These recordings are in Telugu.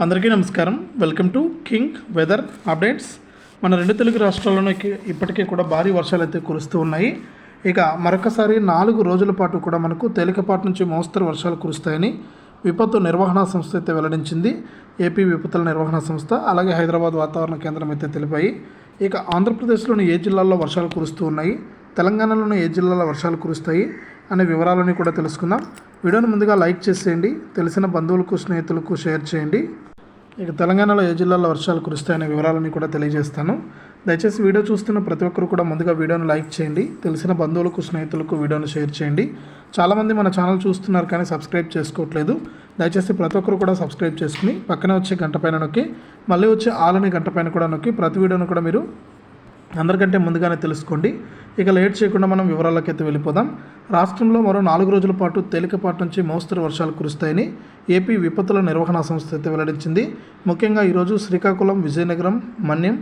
అందరికీ నమస్కారం. Welcome to King Weather updates. మన రెండు తెలుగు రాష్ట్రాల్లోనే ఇప్పటికీ కూడా భారీ వర్షాలు అయితే కురుస్తూ ఉన్నాయి. ఇక మరొకసారి 4 రోజుల పాటు కూడా మనకు తేలికపాటి నుంచి మోస్తరు వర్షాలు కురుస్తాయని విపత్తు నిర్వహణ సంస్థ అయితే వెల్లడించింది. ఏపీ విపత్తుల నిర్వహణ సంస్థ అలాగే హైదరాబాద్ వాతావరణ కేంద్రం అయితే తెలిపాయి. ఇక ఆంధ్రప్రదేశ్లోని ఏ జిల్లాల్లో వర్షాలు కురుస్తూ ఉన్నాయి, తెలంగాణలోని ఏ జిల్లాలో వర్షాలు కురుస్తాయి అనే వివరాలని కూడా తెలుసుకుందాం. వీడియోని ముందుగా లైక్ చేసేయండి, తెలిసిన బంధువులకు స్నేహితులకు షేర్ చేయండి. ఇక తెలంగాణలో ఏ జిల్లాలో వర్షాలు కురుస్తాయనే వివరాలని కూడా తెలియజేస్తాను. దయచేసి వీడియో చూస్తున్న ప్రతి ఒక్కరు కూడా ముందుగా వీడియోని లైక్ చేయండి, తెలిసిన బంధువులకు స్నేహితులకు వీడియోని షేర్ చేయండి. చాలామంది మన ఛానల్ చూస్తున్నారు కానీ సబ్స్క్రైబ్ చేసుకోవట్లేదు. దయచేసి ప్రతి ఒక్కరు కూడా సబ్స్క్రైబ్ చేసుకుని పక్కనే వచ్చే గంట పైన నొక్కి మళ్ళీ వచ్చే ఆలని గంట పైన కూడా నొక్కి ప్రతి వీడియోను కూడా మీరు అందరికంటే ముందుగానే తెలుసుకోండి. ఇక లేట్ చేయకుండా మనం వివరాలకైతే వెళ్ళిపోదాం. రాష్ట్రంలో మరో 4 రోజుల పాటు తేలికపాటి నుంచి మోస్తరు వర్షాలు కురుస్తాయని ఏపీ విపత్తుల నిర్వహణ సంస్థ అయితే వెల్లడించింది. ముఖ్యంగా ఈరోజు శ్రీకాకుళం, విజయనగరం, మన్యం,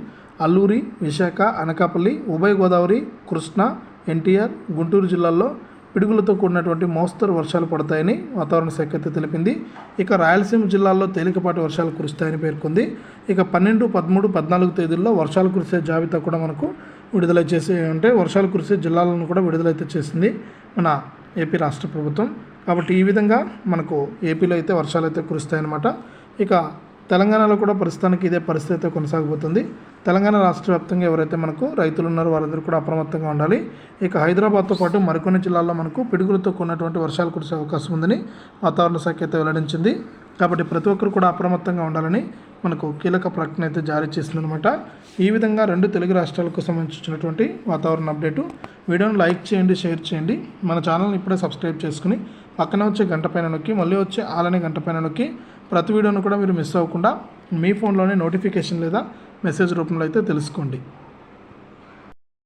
అల్లూరి, విశాఖ, అనకాపల్లి, ఉభయ గోదావరి, కృష్ణా, ఎన్టీఆర్, గుంటూరు జిల్లాల్లో పిడుగులతో కూడినటువంటి మోస్తరు వర్షాలు పడతాయని వాతావరణ శాఖ అయితే తెలిపింది. ఇక రాయలసీమ జిల్లాల్లో తేలికపాటి వర్షాలు కురుస్తాయని పేర్కొంది. ఇక 12, 13, 14 తేదీల్లో వర్షాలు కురిసే జాబితా కూడా మనకు విడుదల చేసి వర్షాలు కురిసే జిల్లాలను కూడా విడుదలైతే చేసింది మన ఏపీ రాష్ట్ర ప్రభుత్వం. కాబట్టి ఈ విధంగా మనకు ఏపీలో అయితే వర్షాలు అయితే కురుస్తాయన్నమాట. ఇక తెలంగాణలో కూడా ప్రస్తుతానికి ఇదే పరిస్థితి అయితే కొనసాగబోతుంది. తెలంగాణ రాష్ట్ర వ్యాప్తంగా ఎవరైతే మనకు రైతులు ఉన్నారో వారందరూ కూడా అప్రమత్తంగా ఉండాలి. ఇక హైదరాబాద్తో పాటు మరికొన్ని జిల్లాల్లో మనకు పిడుగులతో కూడినటువంటి వర్షాలు కురిసే అవకాశం ఉందని వాతావరణ శాఖ అయితే వెల్లడించింది. కాబట్టి ప్రతి ఒక్కరు కూడా అప్రమత్తంగా ఉండాలని మనకు కీలక ప్రకటన అయితే జారీ చేసిందనమాట. ఈ విధంగా 2 తెలుగు రాష్ట్రాలకు సంబంధించినటువంటి వాతావరణ అప్డేటు. వీడియోను లైక్ చేయండి, షేర్ చేయండి. మన ఛానల్ని ఇప్పుడే సబ్స్క్రైబ్ చేసుకుని పక్కన వచ్చే గంట పైన నొక్కి మళ్ళీ వచ్చే ఆలనే గంట పైన నొక్కి ప్రతి వీడియోను కూడా మీరు మిస్ అవ్వకుండా మీ ఫోన్లోనే నోటిఫికేషన్ లేదా మెసేజ్ రూపంలో అయితే తెలుసుకోండి.